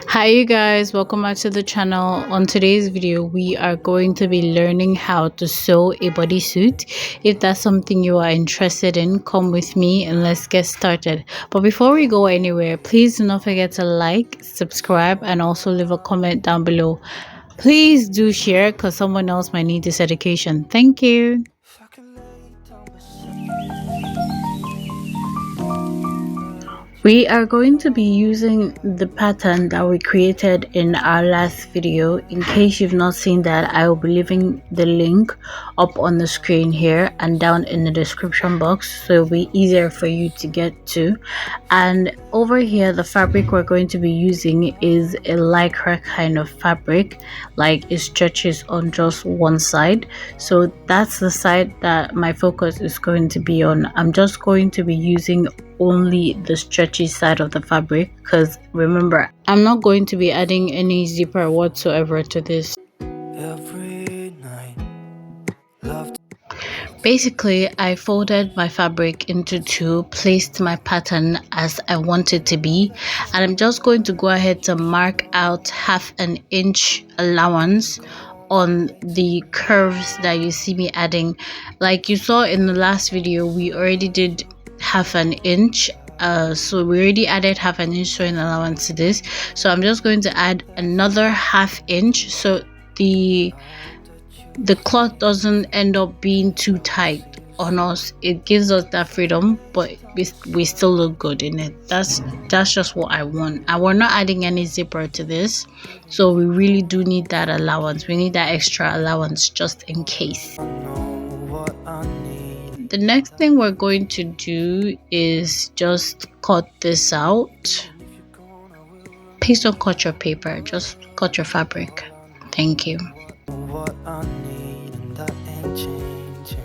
Hi you guys, welcome back to the channel. On today's video we are going to be learning how to sew a bodysuit. If that's something you are interested in, come with me and let's get started. But before we go anywhere, please do not forget to like, subscribe, and also leave a comment down below. Please do share because someone else might need this education. Thank you. We are going to be using the pattern that we created in our last video. In case you've not seen that, I will be leaving the link up on the screen here and down in the description box, so it'll be easier for you to get to. And over here, the fabric we're going to be using is a lycra kind of fabric, like it stretches on just one side. So that's the side that my focus is going to be on. I'm just going to be using only the stretchy side of the fabric because remember, I'm not going to be adding any zipper whatsoever to this. Basically, I folded my fabric into two, placed my pattern as I want it to be, and I'm just going to go ahead to mark out ½ an inch allowance on the curves that you see me adding. Like you saw in the last video, we already did ½ an inch, so we already added ½ an inch sewing allowance to this, so I'm just going to add another ½ inch so the cloth doesn't end up being too tight on us. It gives us that freedom, but we still look good in it. That's just what I want. And we're not adding any zipper to this, so we really do need that allowance. We need that extra allowance just in case. The next thing we're going to do is just cut this out. Please don't cut your paper, just cut your fabric. Thank you. What I need and that ain't changing.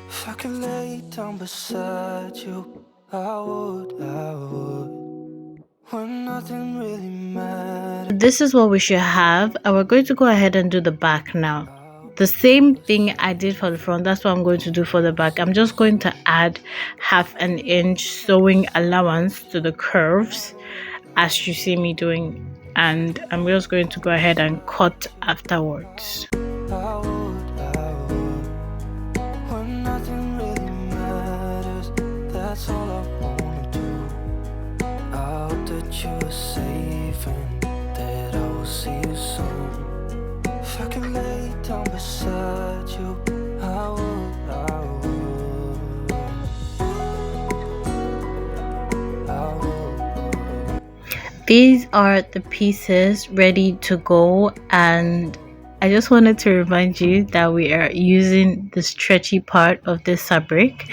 If I could lay down beside you, I would. When nothing really matters. This is what we should have, and we're going to go ahead and do the back now. The same thing I did for the front, that's what I'm going to do for the back. I'm just going to add ½ an inch sewing allowance to the curves as you see me doing, and I'm just going to go ahead and cut afterwards. When nothing really matters, that's all I wanna do. I hope that you're safe and that I will see you soon. If I could lay down beside you, I would. These are the pieces ready to go, and I just wanted to remind you that we are using the stretchy part of this fabric.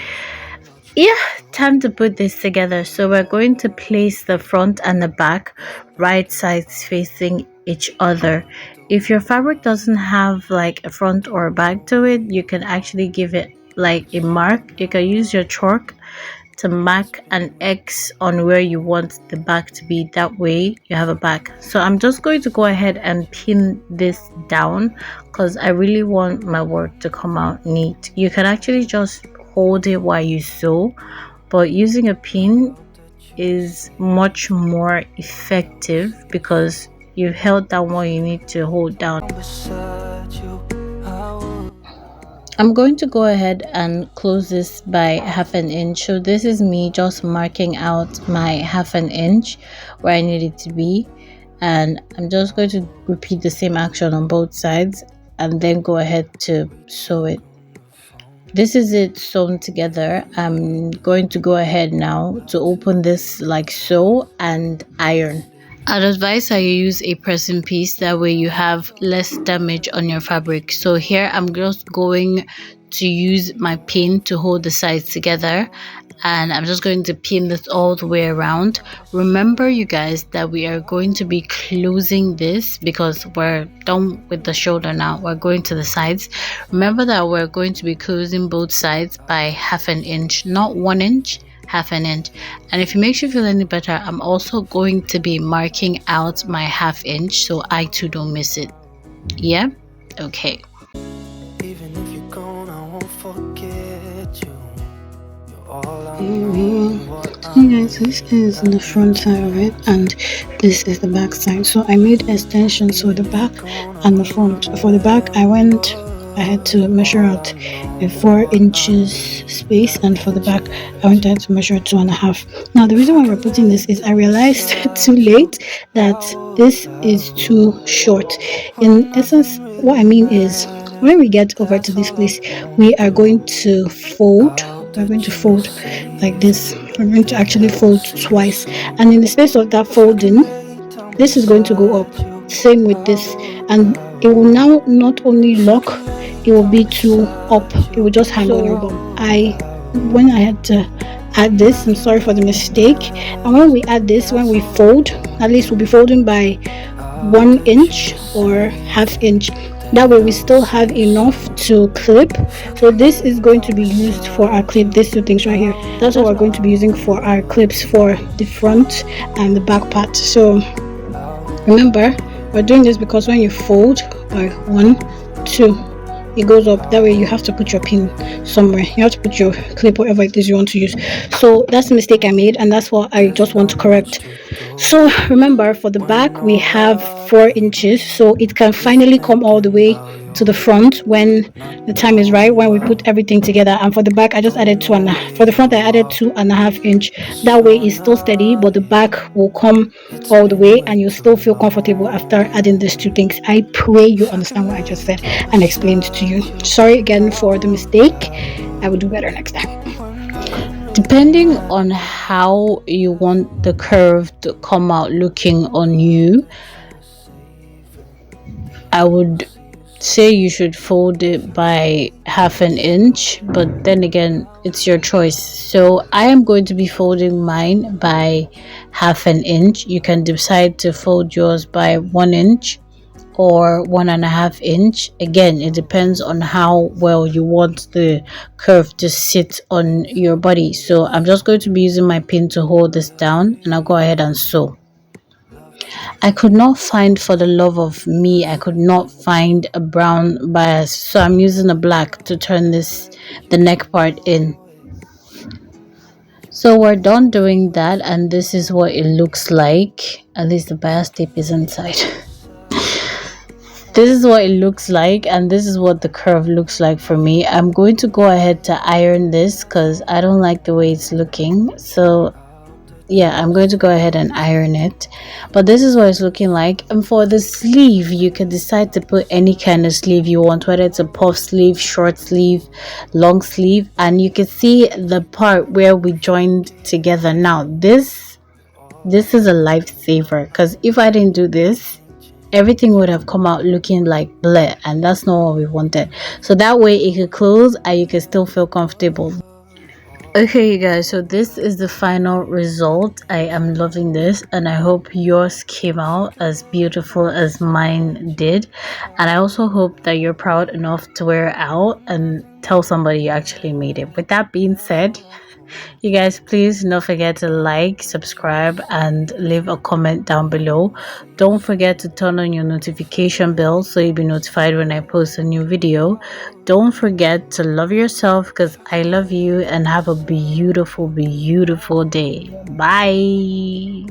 Yeah, time to put this together. So we're going to place the front and the back right sides facing each other. If your fabric doesn't have like a front or a back to it, you can actually give it like a mark. You can use your chalk to mark an X on where you want the back to be. That way you have a back. So I'm just going to go ahead and pin this down because I really want my work to come out neat. You can actually just hold it while you sew, but using a pin is much more effective because you've held down what you need to hold down. I'm going to go ahead and close this by ½ an inch. So this is me just marking out my ½ an inch where I need it to be, and I'm just going to repeat the same action on both sides and then go ahead to sew it. This is it sewn together. I'm going to go ahead now to open this like so and iron. I'd advise that you use a pressing piece, that way you have less damage on your fabric. So here I'm just going to use my pin to hold the sides together, and I'm just going to pin this all the way around. Remember you guys that we are going to be closing this because we're done with the shoulder now. We're going to the sides. Remember that we're going to be closing both sides by ½ an inch, not 1 inch. ½ an inch. And if it makes you feel any better, I'm also going to be marking out my ½ inch so I too don't miss it. Yeah, okay. Even if you're gone, I won't forget you. You're all I know. Hey guys, this is the front side of it and this is the back side. So I made extensions for the back and the front. For the back I had to measure out a 4 inches space, and for the back I had to measure 2.5. Now the reason why we're putting this is I realized too late that this is too short. In essence, what I mean is when we get over to this place, we are going to fold. We're going to fold like this. We're going to actually fold twice, and in the space of that folding, this is going to go up. Same with this, and it will now not only lock, it will be to up. It will just hang on your bum. When I had to add this, I'm sorry for the mistake. And when we add this, when we fold, at least we'll be folding by 1 inch or ½ inch. That way we still have enough to clip. So this is going to be used for our clip, these two things right here. That's what we're going to be using for our clips for the front and the back part. So remember, we're doing this because when you fold by 1, 2, it goes up. That way you have to put your pin somewhere. You have to put your clip, whatever it is you want to use. So that's the mistake I made, and that's what I just want to correct. So remember, for the back we have 4 inches, so it can finally come all the way to the front when the time is right, when we put everything together. And for the back I just added 2.5. For the front I added 2.5 inch. That way it's still steady, but the back will come all the way and you'll still feel comfortable after adding these two things. I pray you understand what I just said and explained to you. Sorry again for the mistake. I will do better next time. Depending on how you want the curve to come out looking on you, I would say you should fold it by ½ inch, but then again, it's your choice. So I am going to be folding mine by ½ inch. You can decide to fold yours by 1 inch or 1.5 inch. Again, it depends on how well you want the curve to sit on your body. So I'm just going to be using my pin to hold this down, and I'll go ahead and sew. I could not find, for the love of me, I could not find a brown bias, so I'm using a black to turn the neck part in. So we're done doing that, and this is what it looks like. At least the bias tape is inside. This is what it looks like, and this is what the curve looks like for me. I'm going to go ahead to iron this because I don't like the way it's looking. So yeah, I'm going to go ahead and iron it. But this is what it's looking like. And for the sleeve, you can decide to put any kind of sleeve you want, whether it's a puff sleeve, short sleeve, long sleeve. And you can see the part where we joined together. Now this is a lifesaver, because if I didn't do this, everything would have come out looking like bleh, and that's not what we wanted. So that way it could close and you can still feel comfortable. Okay, you guys, so this is the final result. I am loving this, and I hope yours came out as beautiful as mine did. And I also hope that you're proud enough to wear it out and tell somebody you actually made it. With that being said, you guys, please don't forget to like, subscribe, and leave a comment down below. Don't forget to turn on your notification bell so you'll be notified when I post a new video. Don't forget to love yourself, because I love you, and have a beautiful, beautiful day. Bye.